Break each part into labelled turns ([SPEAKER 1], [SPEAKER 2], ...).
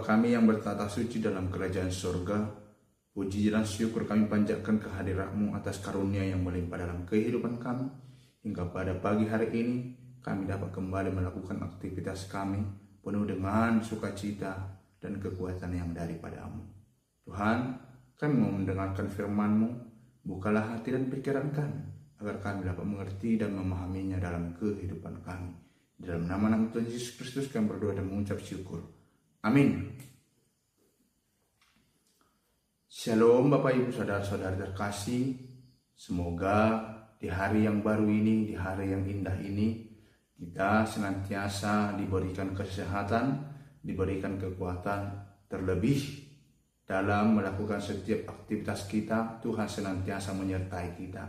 [SPEAKER 1] kami yang bertata suci dalam kerajaan surga, puji dan syukur kami panjatkan kehadirat-Mu atas karunia yang melimpah dalam kehidupan kami. Hingga pada pagi hari ini, kami dapat kembali melakukan aktivitas kami penuh dengan sukacita dan kekuatan yang daripada-Mu. Tuhan, kami mau mendengarkan firman-Mu, bukalah hati dan pikiran kami, agar kami dapat mengerti dan memahaminya dalam kehidupan kami. Dalam nama Tuhan Yesus Kristus kami berdoa dan mengucap syukur. Amin. Shalom Bapak Ibu Saudara-saudara terkasih. Semoga di hari yang baru ini, di hari yang indah ini, kita senantiasa diberikan kesehatan, diberikan kekuatan, terlebih dalam melakukan setiap aktivitas kita. Tuhan senantiasa menyertai kita.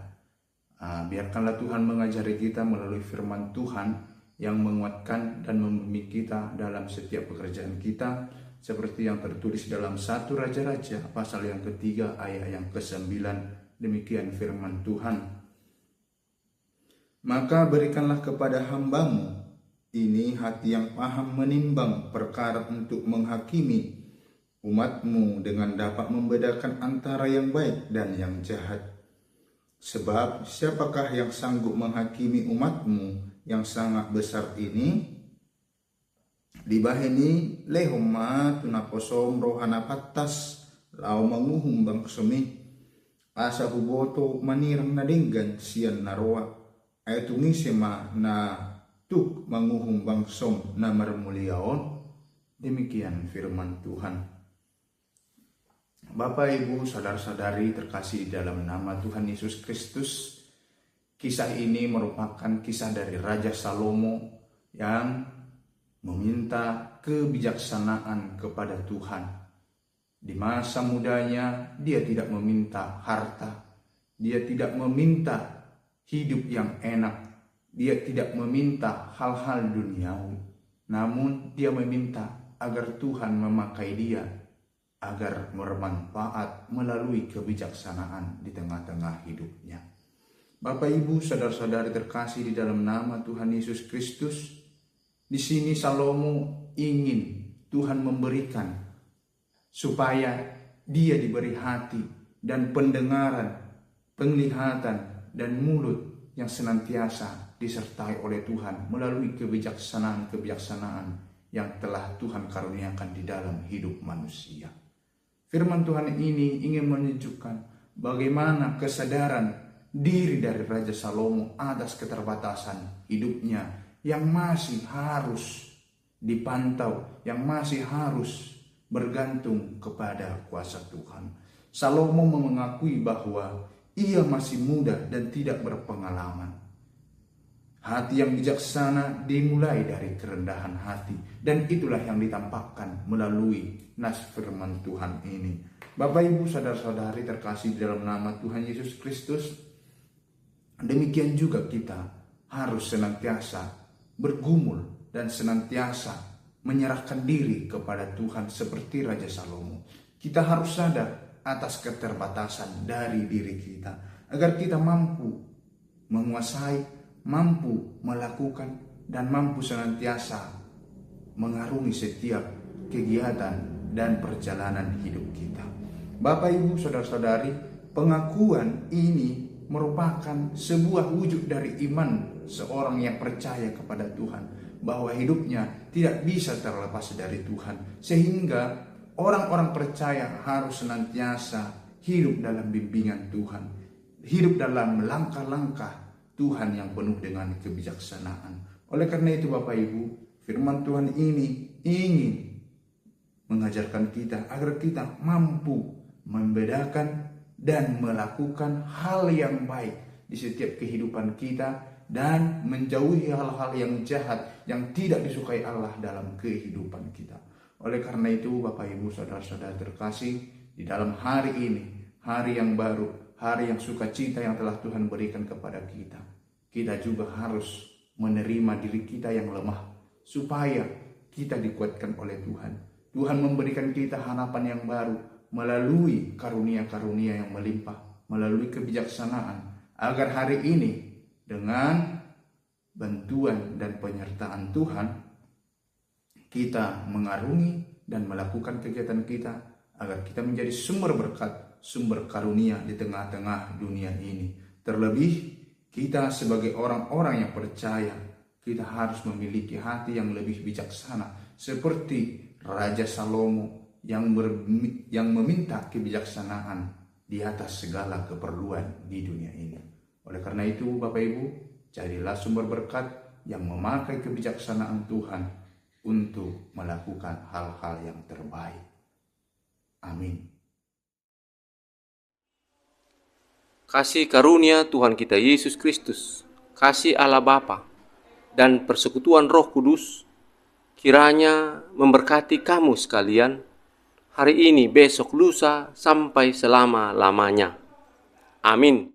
[SPEAKER 1] Biarkanlah Tuhan mengajari kita melalui firman Tuhan yang menguatkan dan membimbing kita dalam setiap pekerjaan kita, seperti yang tertulis dalam 1 Raja-Raja pasal yang ketiga ayat yang ke-9. Demikian firman Tuhan. Maka berikanlah kepada hamba-Mu ini hati yang paham menimbang perkara untuk menghakimi umat-Mu dengan dapat membedakan antara yang baik dan yang jahat. Sebab siapakah yang sanggup menghakimi umat-Mu yang sangat besar ini? Dibahini lehoma tunaposom rohana patas lau manguhum bang semi asa huboto manirang nadinggan sian naroa ayatumi sema na tuk manguhum bang som na marmuliaon. Demikian firman Tuhan. Bapak Ibu saudara-saudari terkasih dalam nama Tuhan Yesus Kristus, kisah ini merupakan kisah dari Raja Salomo yang meminta kebijaksanaan kepada Tuhan. Di masa mudanya dia tidak meminta harta, dia tidak meminta hidup yang enak, dia tidak meminta hal-hal duniawi. Namun dia meminta agar Tuhan memakai dia agar bermanfaat melalui kebijaksanaan di tengah-tengah hidupnya. Bapak Ibu saudara-saudari terkasih di dalam nama Tuhan Yesus Kristus, di sini Salomo ingin Tuhan memberikan supaya dia diberi hati dan pendengaran, penglihatan dan mulut yang senantiasa disertai oleh Tuhan melalui kebijaksanaan-kebijaksanaan yang telah Tuhan karuniakan di dalam hidup manusia. Firman Tuhan ini ingin menunjukkan bagaimana kesadaran diri dari Raja Salomo atas keterbatasan hidupnya yang masih harus dipantau, yang masih harus bergantung kepada kuasa Tuhan. Salomo mengakui bahwa ia masih muda dan tidak berpengalaman. Hati yang bijaksana dimulai dari kerendahan hati, dan itulah yang ditampakkan melalui nas firman Tuhan ini. Bapak Ibu saudara-saudari terkasih dalam nama Tuhan Yesus Kristus, demikian juga kita harus senantiasa bergumul dan senantiasa menyerahkan diri kepada Tuhan seperti Raja Salomo. Kita harus sadar atas keterbatasan dari diri kita agar kita mampu menguasai, mampu melakukan, dan mampu senantiasa mengarungi setiap kegiatan dan perjalanan hidup kita. Bapak Ibu saudara-saudari, pengakuan ini merupakan sebuah wujud dari iman seorang yang percaya kepada Tuhan, bahwa hidupnya tidak bisa terlepas dari Tuhan, sehingga orang-orang percaya harus senantiasa hidup dalam bimbingan Tuhan, hidup dalam langkah-langkah Tuhan yang penuh dengan kebijaksanaan. Oleh karena itu Bapak Ibu, firman Tuhan ini ingin mengajarkan kita agar kita mampu membedakan dan melakukan hal yang baik di setiap kehidupan kita, dan menjauhi hal-hal yang jahat yang tidak disukai Allah dalam kehidupan kita. Oleh karena itu Bapak Ibu saudara-saudara terkasih, di dalam hari ini, hari yang baru, hari yang sukacita yang telah Tuhan berikan kepada kita, kita juga harus menerima diri kita yang lemah supaya kita dikuatkan oleh Tuhan. Tuhan memberikan kita harapan yang baru melalui karunia-karunia yang melimpah, melalui kebijaksanaan, agar hari ini dengan bantuan dan penyertaan Tuhan kita mengarungi dan melakukan kegiatan kita agar kita menjadi sumber berkat, sumber karunia di tengah-tengah dunia ini. Terlebih kita sebagai orang-orang yang percaya, kita harus memiliki hati yang lebih bijaksana seperti Raja Salomo yang meminta kebijaksanaan di atas segala keperluan di dunia ini. Oleh karena itu, Bapak Ibu, jadilah sumber berkat yang memakai kebijaksanaan Tuhan untuk melakukan hal-hal yang terbaik. Amin.
[SPEAKER 2] Kasih karunia Tuhan kita Yesus Kristus, kasih Allah Bapa, dan persekutuan Roh Kudus kiranya memberkati kamu sekalian hari ini, besok, lusa, sampai selama-lamanya. Amin.